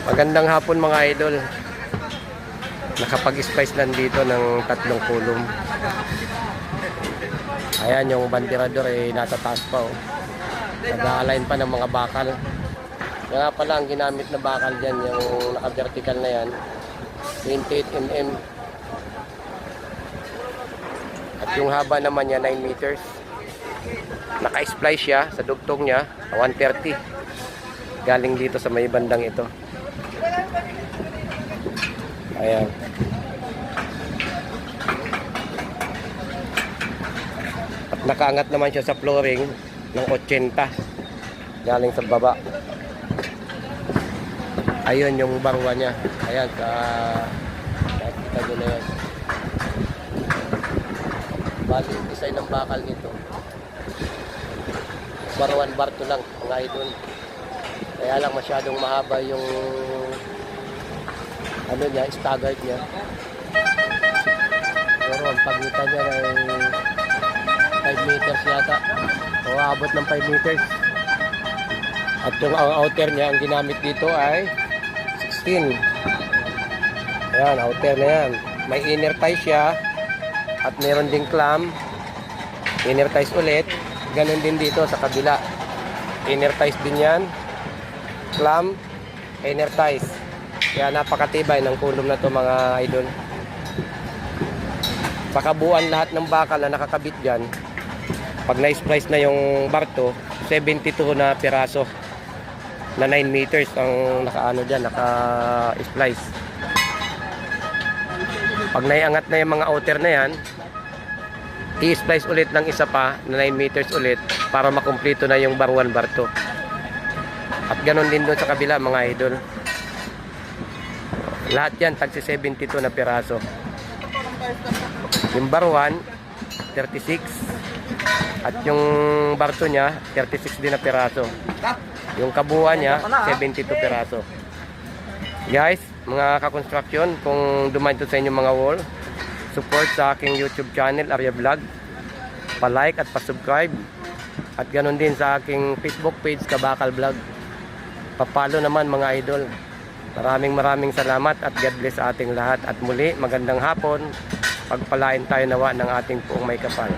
Magandang hapon mga idol. Nakapag-splice lang dito ng 3 kulong. Ayan yung bandirador ay natataas pa oh. Nag-a-align pa ng mga bakal. Nga pala ang ginamit na bakal dyan, yung naka-vertical na yan, 28 mm. At yung haba naman niya 9 meters. Naka-splice siya sa dugtong niya 130. Galing dito sa may bandang ito. Ayan. At nakaangat naman siya sa flooring ng 80. Galing sa baba. Ayun yung barwa niya. Ayan sa nakikita nyo na yan. Bali yung design ng bakal nito, bar 1 bar 2 lang mga idol. Kaya lang masyadong mahaba yung ano niya, staggered niya. Pero ang pagitan niya ay 5 meters yata. O abot ng 5 meters. At yung outer niya, ang ginamit dito ay 16. Ayan, outer na yan. May inner tie siya. At meron ding clamp. Inner ties ulit. Ganon din dito sa kabila. Inner ties din yan. Clamp. Inner ties. Kaya napakatibay ng kulong na to mga idol. Pakabuan lahat ng bakal na nakakabit dyan. Pag na-splice na yung bar to, 72 na piraso na 9 meters ang nakaano dyan, naka-splice. Pag naiangat na yung mga outer na yan, i-splice ulit ng isa pa na 9 meters ulit para makumpleto na yung bar 1, bar 2. At ganon din doon sa kabila mga idol. Lahat yan tagsi 72 na piraso. Yung bar 1 36 at yung bar 2 nya 36 din na piraso. Yung kabuuan nya 72 piraso. Guys, mga ka-construction, kung dumaan ito sa inyong mga wall, support sa aking YouTube channel Arya Vlog, pa-like at pa-subscribe, at ganoon din sa aking Facebook page Kabakal Vlog. Pa-follow naman mga idol. Maraming salamat at God bless sa ating lahat. At muli, magandang hapon. Pagpalain tayo nawa ng ating Poong May Kapal.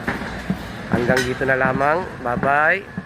Hanggang dito na lamang. Bye bye.